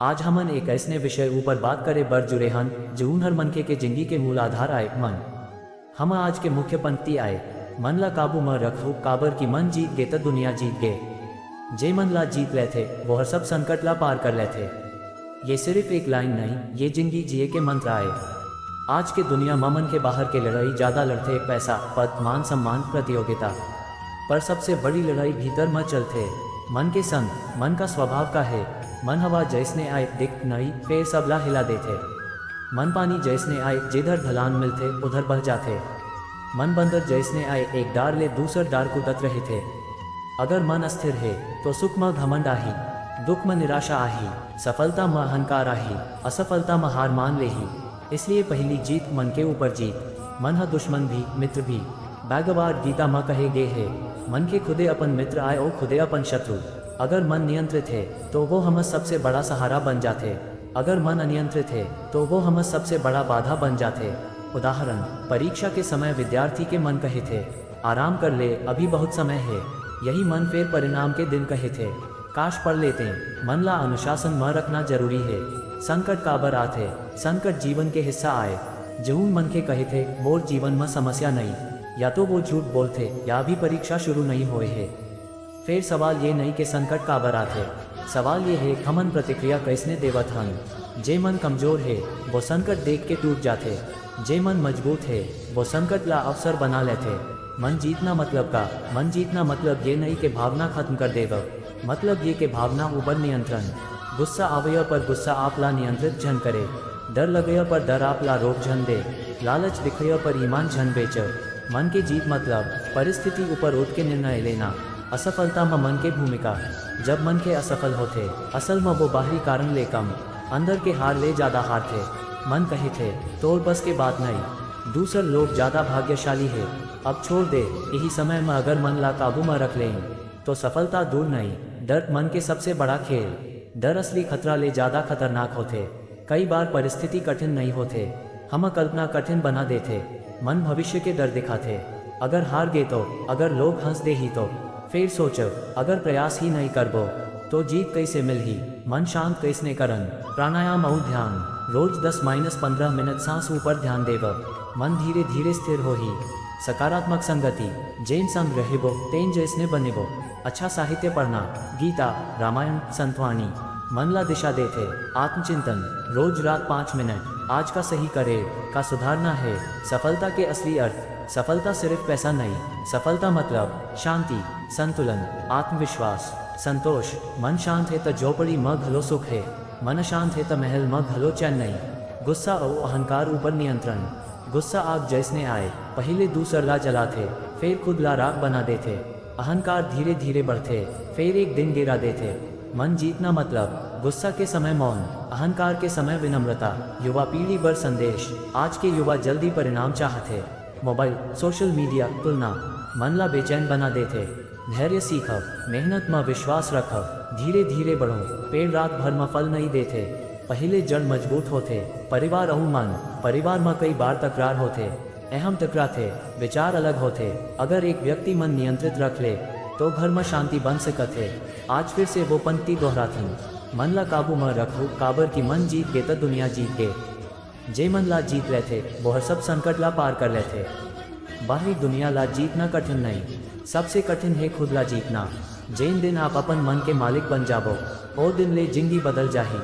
आज हमन एक ऐसने विषय ऊपर बात करे बर जुड़े हन जून हर मनखे के जिंदगी के मूल आधार आए मन। हम आज के मुख्य पंक्ति आए मन ला काबू में रखू काबर की मन जीत गे तो दुनिया जीत गे। जे मन ला जीत लेते वो हर सब संकट ला पार कर लेते। ये सिर्फ एक लाइन नहीं, ये जिंदगी जिए के मंत्र आए। आज के दुनिया में मन के बाहर के लड़ाई ज़्यादा लड़ते, पैसा पद मान सम्मान प्रतियोगिता, पर सबसे बड़ी लड़ाई भीतर में चलते मन के संग। मन का स्वभाव का है, मन हवा जैसने आए दिख नहीं फिर सबला हिला देते। मन पानी जैसने आए जिधर ढलान मिलते उधर बह जाते। मन बंदर जैसने आए एक डार ले दूसर डार कूदत रहे थे। अगर मन अस्थिर है तो सुख में घमंड आही, दुख में निराशा आही, सफलता में अहंकार आही, असफलता में हार मान लेही। इसलिए पहली जीत मन के ऊपर जीत। मन है दुश्मन भी मित्र भी। भगवान गीता में कहे गे है मन के खुदे अपन मित्र आए और खुदे अपन शत्रु। अगर मन नियंत्रित है तो वो हम सबसे बड़ा सहारा बन जाते, अगर मन अनियंत्रित है तो वो हम सबसे बड़ा बाधा बन जाते। उदाहरण, परीक्षा के समय विद्यार्थी के मन कहे थे आराम कर ले अभी बहुत समय है, यही मन फिर परिणाम के दिन कहे थे काश पढ़ लेते। मन ला अनुशासन में रखना जरूरी है। संकट काबर आते, संकट जीवन के हिस्सा आए। जून मन के कहे थे मोर जीवन में समस्या नहीं, या तो वो झूठ बोलते या भी परीक्षा शुरू नहीं हुए है। फिर सवाल ये नहीं कि संकट काबर आते, सवाल ये है हमन प्रतिक्रिया कैसने देवत हन। जे मन कमजोर है वो संकट देख के टूट जाते, जे मन मजबूत है वो संकट ला अवसर बना लेते। मन जीतना मतलब का, मन जीतना मतलब ये नहीं कि भावना खत्म कर देगा, मतलब ये कि भावना ऊपर नियंत्रण। गुस्सा आवय पर गुस्सा आप ला नियंत्रित झन करे, डर लगय पर डर आप ला रोक झन दे, लालच दिखय पर ईमान झन बेच। मन की जीत मतलब परिस्थिति ऊपर उठ के निर्णय लेना। असफलता में मन के भूमिका, जब मन के असफल होते असल में वो बाहरी कारण ले कम, अंदर के हार ले ज़्यादा हार थे। मन कहे थे तोर बस के बात नहीं, दूसर लोग ज़्यादा भाग्यशाली है, अब छोड़ दे। यही समय में अगर मन ला काबू में रख लें तो सफलता दूर नहीं। डर मन के सबसे बड़ा खेल, डर असली खतरा ले ज़्यादा खतरनाक होते। कई बार परिस्थिति कठिन नहीं होते, हम कल्पना कठिन बना देते। मन भविष्य के डर दिखाते, अगर हार गए तो, अगर लोग हंस दे ही तो। फिर सोचो अगर प्रयास ही नहीं करबो तो जीत कैसे मिल ही। मन शांत कैसने करन, प्राणायाम और ध्यान, रोज 10-15 मिनट सांस ऊपर ध्यान देव, मन धीरे धीरे स्थिर हो ही। सकारात्मक संगति, जैन संग रहेबो तेन जैसने बनेबो। अच्छा साहित्य पढ़ना, गीता रामायण संतवाणी, मन ला दिशा देते। आत्मचिंतन, रोज रात 5 मिनट, आज का सही करे का सुधारना है। सफलता के असली अर्थ, सफलता सिर्फ पैसा नहीं, सफलता मतलब शांति, संतुलन, आत्मविश्वास, संतोष। मन शांत है तो झोपड़ी में घलो सुख है, मन शांत है तो महल में घलो चैन नहीं। गुस्सा और अहंकार ऊपर नियंत्रण, गुस्सा आग जैसने आए पहले दूसर ला जलाते फिर खुद ला राख बना देते। अहंकार धीरे धीरे बढ़ते फिर एक दिन गिरा देते। मन जीतना मतलब गुस्सा के समय मौन, अहंकार के समय विनम्रता। युवा पीढ़ी पर संदेश, आज के युवा जल्दी परिणाम चाहते, मोबाइल सोशल मीडिया तुलना मन ला बेचैन बना देते। धैर्य सीखो, मेहनत में विश्वास रखो, धीरे धीरे बढ़ो। पेड़ रात भर में फल नहीं देते, पहले जड़ मजबूत होते। परिवार और मन, परिवार में कई बार तकरार होते, अहम टकराते, विचार अलग होते। अगर एक व्यक्ति मन नियंत्रित रख ले तो घर में शांति बन सकते। आज फिर से वो पंक्ति दोहराथन, मन ला काबू में रखो काबर की मन जीत गे तो दुनिया जीत गे। जे मन ला जीत लेते वो हर सब संकट ला पार कर लेते। बाहरी दुनिया ला जीतना कठिन नहीं, सबसे कठिन है खुद ला जीतना। जैन दिन आप अपन मन के मालिक बन जाबो, और दिन ले जिंदगी बदल जाही।